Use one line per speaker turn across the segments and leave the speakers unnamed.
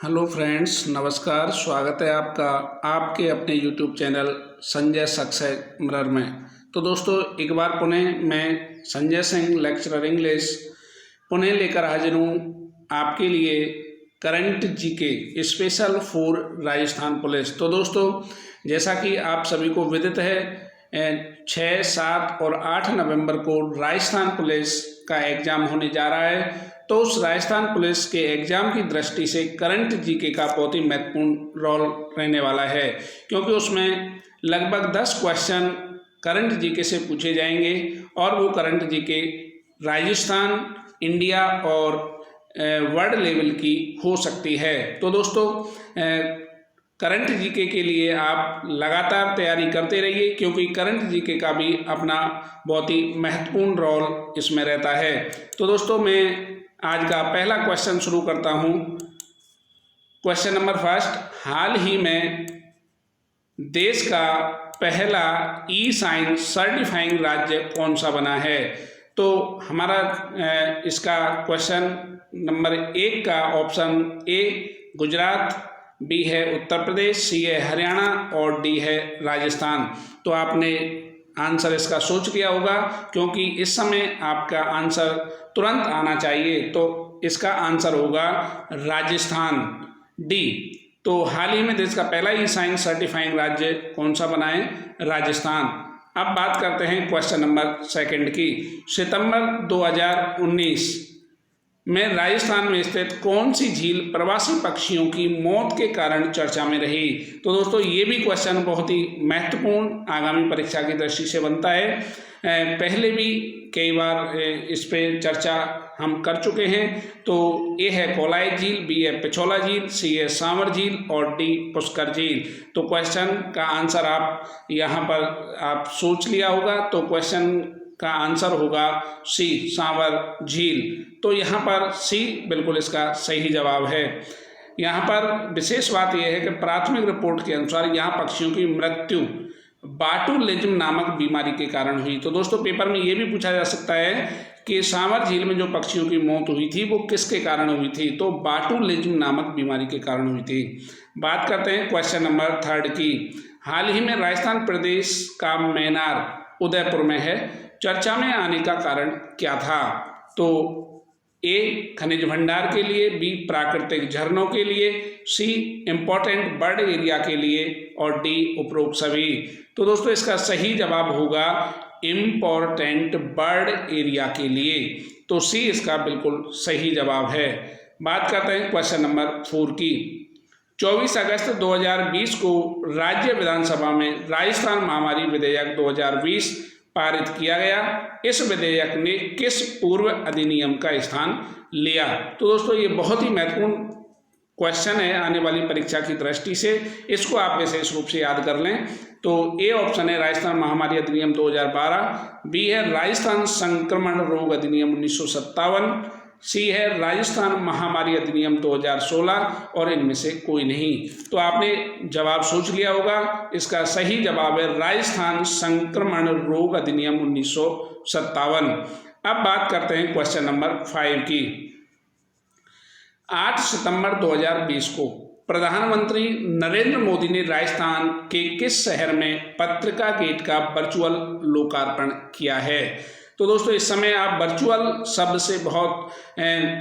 Hello friends, नमस्कार। स्वागत है आपका आपके अपने यूट्यूब चैनल संजय सक्सेस में। तो दोस्तों, एक बार पुनः मैं संजय सिंह लेक्चरर इंग्लिश पुनः लेकर हाजिर हूँ आपके लिए current GK special for Rajasthan police. तो दोस्तों, जैसा कि आप सभी को विदित है, 6, 7 और 8 नवंबर को राजस्थान पुलिस का एग्ज़ाम होने जा रहा है। तो उस राजस्थान पुलिस के एग्ज़ाम की दृष्टि से करंट जीके का बहुत ही महत्वपूर्ण रोल रहने वाला है, क्योंकि उसमें लगभग 10 क्वेश्चन करंट जीके से पूछे जाएंगे और वो करंट जीके राजस्थान, इंडिया और वर्ल्ड लेवल की हो सकती है। तो दोस्तों, करंट जीके के लिए आप लगातार तैयारी करते रहिए, क्योंकि करंट जीके का भी अपना बहुत ही महत्वपूर्ण रोल इसमें रहता है। तो दोस्तों, मैं आज का पहला क्वेश्चन शुरू करता हूं। क्वेश्चन नंबर फर्स्ट, हाल ही में देश का पहला ई साइन सर्टिफाइंग राज्य कौन सा बना है? तो हमारा इसका क्वेश्चन नंबर 1 का ऑप्शन ए गुजरात, बी है उत्तर प्रदेश, सी है हरियाणा और डी है राजस्थान। तो आपने आंसर इसका सोच लिया होगा, क्योंकि इस समय आपका आंसर तुरंत आना चाहिए। तो इसका आंसर होगा राजस्थान, डी। तो हाल ही में देश का पहला ई साइन सर्टिफाइंग राज्य कौन सा बना है? राजस्थान। अब बात करते हैं क्वेश्चन नंबर 2 की। सितंबर 2019 में राजस्थान में स्थित कौन सी झील प्रवासी पक्षियों की मौत के कारण चर्चा में रही? तो दोस्तों, ये भी क्वेश्चन बहुत ही महत्वपूर्ण आगामी परीक्षा की दृष्टि से बनता है। पहले भी कई बार इस पे चर्चा हम कर चुके हैं। तो ए है कोलाई झील, बी है पिछोला झील, सी है सांवर झील और डी पुष्कर झील। तो क्वेश्चन का आंसर आप यहाँ पर आप सोच लिया होगा। तो क्वेश्चन का आंसर होगा सी, सांवर झील। तो यहाँ पर सी बिल्कुल इसका सही जवाब है। यहाँ पर विशेष बात यह है कि प्राथमिक रिपोर्ट के अनुसार यहाँ पक्षियों की मृत्यु बाटुलिज्म नामक बीमारी के कारण हुई। तो दोस्तों, पेपर में ये भी पूछा जा सकता है कि सांवर झील में जो पक्षियों की मौत हुई थी वो किसके कारण हुई थी? तो बाटुलिज्म नामक बीमारी के कारण हुई थी। बात करते हैं क्वेश्चन नंबर 3 की। हाल ही में राजस्थान प्रदेश का मैनार उदयपुर में है, चर्चा में आने का कारण क्या था? तो ए खनिज भंडार के लिए, बी प्राकृतिक झरनों के लिए, सी इम्पोर्टेंट बर्ड एरिया के लिए और डी उपरोक्त सभी। तो दोस्तों, इसका सही जवाब होगा इम्पोर्टेंट बर्ड एरिया के लिए। तो सी इसका बिल्कुल सही जवाब है। बात करते हैं क्वेश्चन नंबर 4 की। 24 अगस्त 2020 को राज्य विधानसभा में राजस्थान महामारी विधेयक 2020 पारित किया गया। इस विधेयक ने किस पूर्व अधिनियम का स्थान लिया? तो दोस्तों, ये बहुत ही महत्वपूर्ण क्वेश्चन है आने वाली परीक्षा की दृष्टि से। इसको आप विशेष रूप से याद कर लें। तो ए ऑप्शन है राजस्थान महामारी अधिनियम 2012, बी है राजस्थान संक्रमण रोग अधिनियम 1957, सी है राजस्थान महामारी अधिनियम 2016 और इनमें से कोई नहीं। तो आपने जवाब सोच लिया होगा। इसका सही जवाब है राजस्थान संक्रमण रोग अधिनियम 1957। अब बात करते हैं क्वेश्चन नंबर 5 की। 8 सितंबर 2020 को प्रधानमंत्री नरेंद्र मोदी ने राजस्थान के किस शहर में पत्रिका गेट का वर्चुअल लोकार्पण किया है? तो दोस्तों, इस समय आप वर्चुअल शब्द से बहुत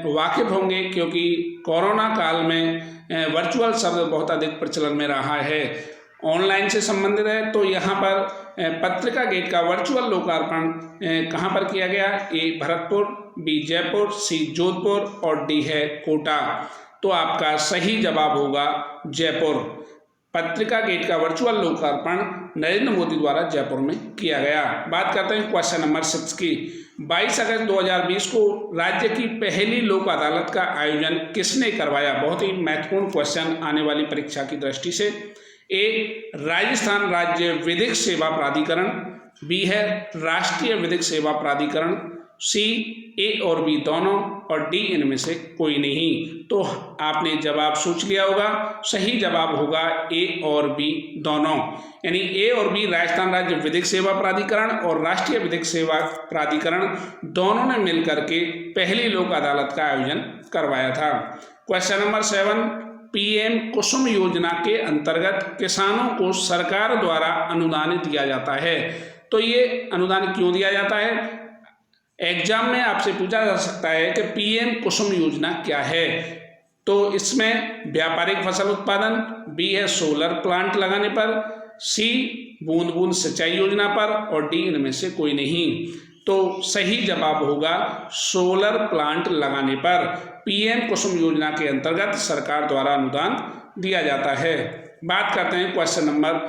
वाकिफ होंगे, क्योंकि कोरोना काल में वर्चुअल शब्द बहुत अधिक प्रचलन में रहा है, ऑनलाइन से संबंधित है। तो यहाँ पर पत्रिका गेट का वर्चुअल लोकार्पण कहाँ पर किया गया? ए भरतपुर, बी जयपुर, सी जोधपुर और डी है कोटा। तो आपका सही जवाब होगा जयपुर। पत्रिका गेट का वर्चुअल लोकार्पण नरेंद्र मोदी द्वारा जयपुर में किया गया। बात करते हैं क्वेश्चन नंबर 6 की। 22 अगस्त 2020 को राज्य की पहली लोक अदालत का आयोजन किसने करवाया? बहुत ही महत्वपूर्ण क्वेश्चन आने वाली परीक्षा की दृष्टि से। ए राजस्थान राज्य विधिक सेवा प्राधिकरण, बी है राष्ट्रीय विधिक सेवा प्राधिकरण, सी ए और बी दोनों और डी इनमें से कोई नहीं। तो आपने जवाब सोच लिया होगा। सही जवाब होगा ए और बी दोनों, यानी ए और बी राजस्थान राज्य विधिक सेवा प्राधिकरण और राष्ट्रीय विधिक सेवा प्राधिकरण दोनों ने मिलकर के पहली लोक अदालत का आयोजन करवाया था। क्वेश्चन नंबर 7, पीएम कुसुम योजना के अंतर्गत किसानों को सरकार द्वारा अनुदान दिया जाता है। तो ये अनुदान क्यों दिया जाता है? एग्जाम में आपसे पूछा जा सकता है कि पीएम कुसुम योजना क्या है। तो इसमें व्यापारिक फसल उत्पादन, बी है सोलर प्लांट लगाने पर, सी बूंद बूंद सिंचाई योजना पर, और डी इनमें से कोई नहीं। तो सही जवाब होगा सोलर प्लांट लगाने पर पीएम कुसुम योजना के अंतर्गत सरकार द्वारा अनुदान दिया जाता है। बात करते हैं क्वेश्चन नंबर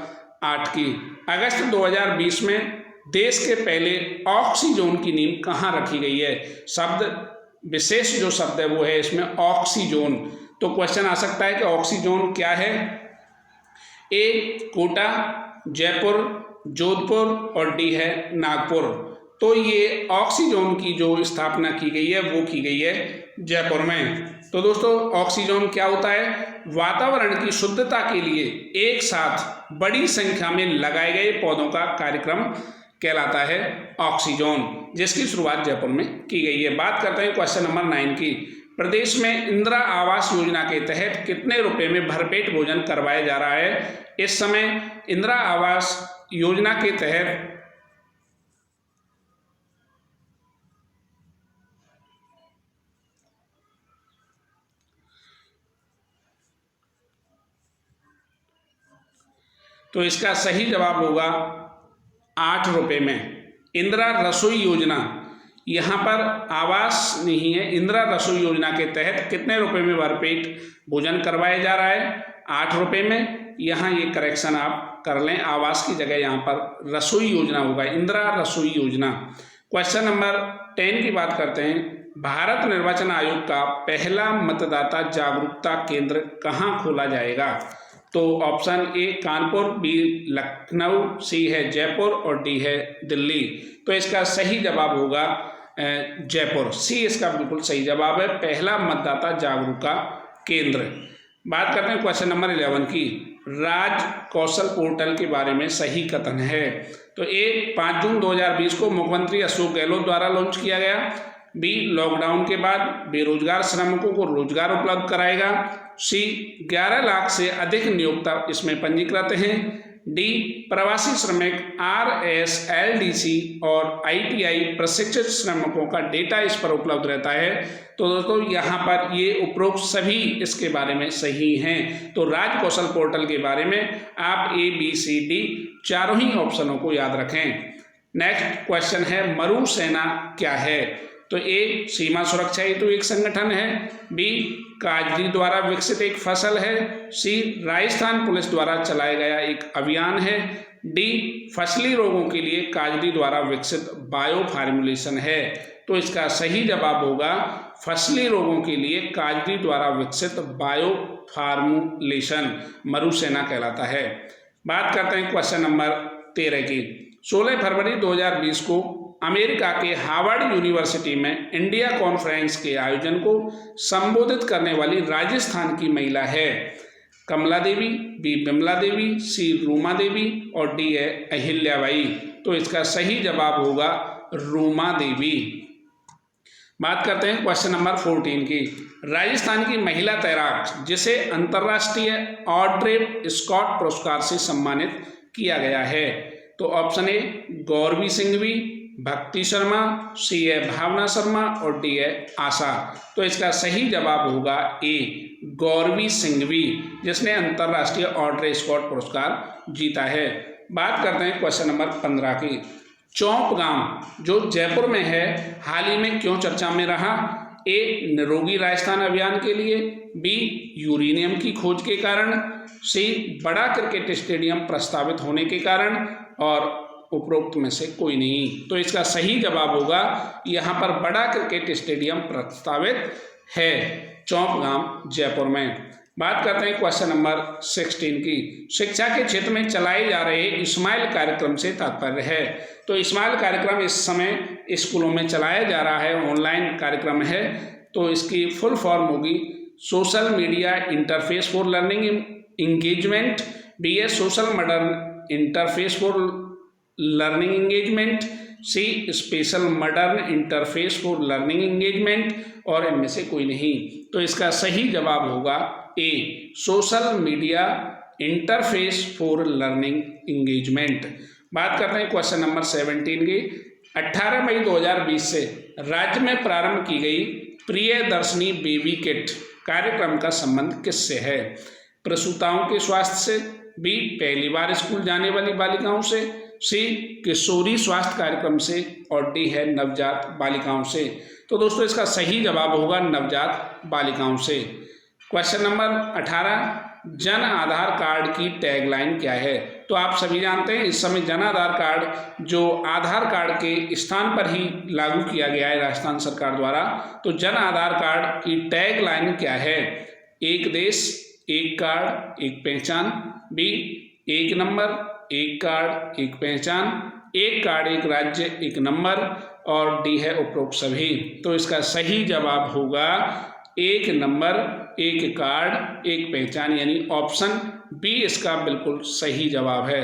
8 की। अगस्त 2020 में देश के पहले ऑक्सीजोन की नींव कहाँ रखी गई है? शब्द विशेष जो शब्द है वो है इसमें ऑक्सीजोन। तो क्वेश्चन आ सकता है कि ऑक्सीजोन क्या है? ए कोटा, जयपुर, जोधपुर, और डी है नागपुर। तो ये ऑक्सीजोन की जो स्थापना की गई है वो की गई है जयपुर में। तो दोस्तों ऑक्सीजोन क्या होता है? वातावरण की शुद्धता के लिए एक साथ बड़ी संख्या में लगाए गए पौधों का कार्यक्रम कहलाता है ऑक्सीजोन, जिसकी शुरुआत जयपुर में की गई है। बात करते हैं क्वेश्चन नंबर 9 की। प्रदेश में इंदिरा आवास योजना के तहत कितने रुपए में भरपेट भोजन करवाया जा रहा है? इस समय इंदिरा आवास योजना के तहत तो इसका सही जवाब होगा 8 रुपये में। इंदिरा रसोई योजना, यहाँ पर आवास नहीं है, इंदिरा रसोई योजना के तहत कितने रुपए में भरपेट भोजन करवाया जा रहा है? 8 रुपये में। यहाँ ये करेक्शन आप कर लें, आवास की जगह यहाँ पर रसोई योजना होगा, इंदिरा रसोई योजना। क्वेश्चन नंबर 10 की बात करते हैं। भारत निर्वाचन आयोग का पहला मतदाता जागरूकता केंद्र कहाँ खोला जाएगा? तो option A Kanpur, B Lucknow, C है जयपुर, और डी है दिल्ली। तो इसका सही जवाब होगा जयपुर। सी इसका बिल्कुल सही जवाब है, पहला मतदाता जागरूकता केंद्र। बात करते हैं क्वेश्चन नंबर 11 की। राज कौशल पोर्टल के बारे में सही कथन है? तो ए 5 जून 2020 को मुख्यमंत्री अशोक गहलोत द्वारा लॉन्च किया गया, बी लॉकडाउन के बाद बेरोजगार श्रमिकों को रोजगार उपलब्ध कराएगा, सी 11 लाख से अधिक नियोक्ता इसमें पंजीकृत हैं, डी प्रवासी श्रमिक RSLDC और ITI प्रशिक्षित श्रमिकों का डेटा इस पर उपलब्ध रहता है। तो दोस्तों यहाँ पर ये उपरोक्त सभी इसके बारे में सही हैं। तो राज कौशल पोर्टल के बारे में आप ABCD चारों ही ऑप्शनों को याद रखें। नेक्स्ट क्वेश्चन है मरु सेना क्या है? तो ए सीमा सुरक्षा हेतु एक संगठन है, बी काजरी द्वारा विकसित एक फसल है, सी राजस्थान पुलिस द्वारा चलाया गया एक अभियान है, डी फसली रोगों के लिए काजरी द्वारा विकसित बायो फार्मुलेशन है। तो इसका सही जवाब होगा फसली रोगों के लिए काजरी द्वारा विकसित बायो फार्मुलेशन मरु सेना कहलाता है। बात करते हैं क्वेश्चन नंबर 13 की। 16 फरवरी 2020 को अमेरिका के हार्वर्ड यूनिवर्सिटी में इंडिया कॉन्फ्रेंस के आयोजन को संबोधित करने वाली राजस्थान की महिला है? कमला देवी, बी बिमला देवी, सी रूमा देवी, और डी है अहिल्याबाई। तो इसका सही जवाब होगा रूमा देवी। बात करते हैं क्वेश्चन नंबर 14 की। राजस्थान की महिला तैराक जिसे अंतर्राष्ट्रीय ऑड्रे स्कॉट पुरस्कार से सम्मानित किया गया है? तो ऑप्शन ए गौरवी सिंघवी, भक्ति शर्मा, सी है भावना शर्मा, और डी है आशा। तो इसका सही जवाब होगा ए गौरवी सिंघवी, जिसने अंतर्राष्ट्रीय ऑड्रे स्कॉट पुरस्कार जीता है। बात करते हैं क्वेश्चन नंबर 15 की। चौंप गांव जो जयपुर में है हाल ही में क्यों चर्चा में रहा? ए निरोगी राजस्थान अभियान के लिए, बी यूरेनियम की खोज के कारण, सी बड़ा क्रिकेट स्टेडियम प्रस्तावित होने के कारण, और उपरोक्त में से कोई नहीं। तो इसका सही जवाब होगा यहाँ पर बड़ा क्रिकेट स्टेडियम प्रस्तावित है चौंप गांव जयपुर में। बात करते हैं क्वेश्चन नंबर 16 की। शिक्षा के क्षेत्र में चलाए जा रहे इस्माइल कार्यक्रम से तात्पर्य है? तो इस्माइल कार्यक्रम इस समय स्कूलों में चलाया जा रहा है, ऑनलाइन कार्यक्रम है। तो इसकी फुल फॉर्म होगी social media interface for learning engagement, B A social modern interface for learning engagement, C special modern interface for learning engagement, और इनमें से कोई नहीं। तो इसका सही जवाब होगा A, social media interface for learning engagement. बात करते हैं क्वेश्चन नंबर 17 की। 18 मई 2020 से राज्य में प्रारंभ की गई प्रियदर्शनी बेबी किट कार्यक्रम का संबंध किससे है? प्रसूताओं के स्वास्थ्य से, बी पहली बार स्कूल जाने वाली बालिकाओं से, सी किशोरी स्वास्थ्य कार्यक्रम से, और डी है नवजात बालिकाओं से। तो दोस्तों इसका सही जवाब होगा नवजात बालिकाओं से। Question number 18, Jan Aadhaar card की टैगलाइन क्या है? तो आप सभी जानते हैं इस समय जन आधार कार्ड जो आधार कार्ड के स्थान पर ही लागू किया गया है राजस्थान सरकार द्वारा। तो जन आधार कार्ड की टैगलाइन क्या है? एक देश एक कार्ड एक पहचान, बी एक नंबर एक कार्ड एक पहचान, एक कार्ड एक राज्य एक नंबर, और डी है उपरोक्त सभी। तो इसका सही जवाब होगा एक नंबर एक कार्ड एक पहचान, यानी ऑप्शन बी इसका बिल्कुल सही जवाब है।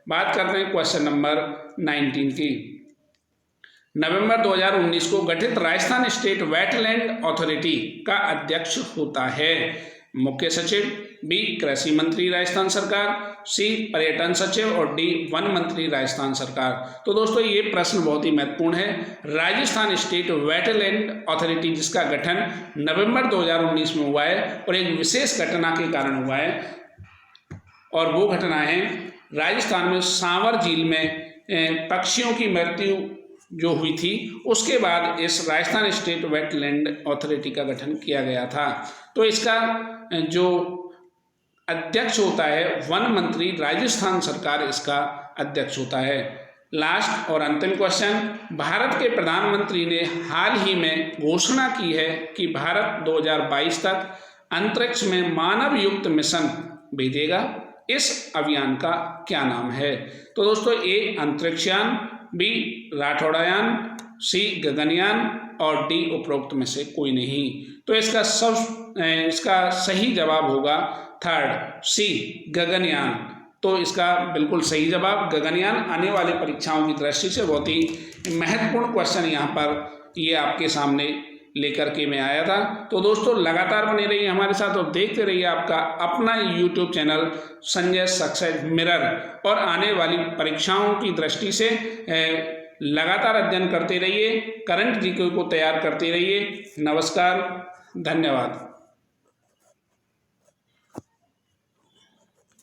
बात करते हैं क्वेश्चन नंबर 19 की। नवंबर 2019 को गठित राजस्थान स्टेट वेटलैंड अथॉरिटी का अध्यक्ष होता है मुख्य सचिव, बी कृषि मंत्री राजस्थान सरकार, सी पर्यटन सचिव, और डी वन मंत्री राजस्थान सरकार। तो दोस्तों ये प्रश्न बहुत ही महत्वपूर्ण है। राजस्थान स्टेट वेटलैंड अथॉरिटी जिसका गठन नवंबर 2019 में हुआ है और एक विशेष घटना के कारण हुआ है, और वो घटना है राजस्थान में सांवर झील में पक्षियों की मृत्यु जो हुई थी, उसके बाद इस राजस्थान स्टेट वेटलैंड अथॉरिटी का गठन किया गया था। तो इसका जो अध्यक्ष होता है वन मंत्री, राजस्थान सरकार इसका अध्यक्ष होता है। लास्ट और अंतिम क्वेश्चन, भारत के प्रधानमंत्री ने हाल ही में घोषणा की है कि भारत 2022 तक अंतरिक्ष में मानव युक्त मिशन भेजेगा। इस अभियान का क्या नाम है? तो दोस्तों ए अंतरिक्षयान, बी राठौड़यान, सी गगनयान, और डी उपरोक्त में से कोई नहीं। तो इसका सही जवाब होगा थर्ड सी गगनयान। तो इसका बिल्कुल सही जवाब गगनयान। आने वाले परीक्षाओं की दृष्टि से बहुत ही महत्वपूर्ण क्वेश्चन यहाँ पर ये आपके सामने लेकर के मैं आया था। तो दोस्तों लगातार बने रहिए हमारे साथ और देखते रहिए आपका अपना YouTube channel Sanjay success mirror, और आने वाली परीक्षाओं की दृष्टि से लगातार अध्ययन करते रहिए, करंट जीके को तैयार करते रहिए। नमस्कार, धन्यवाद।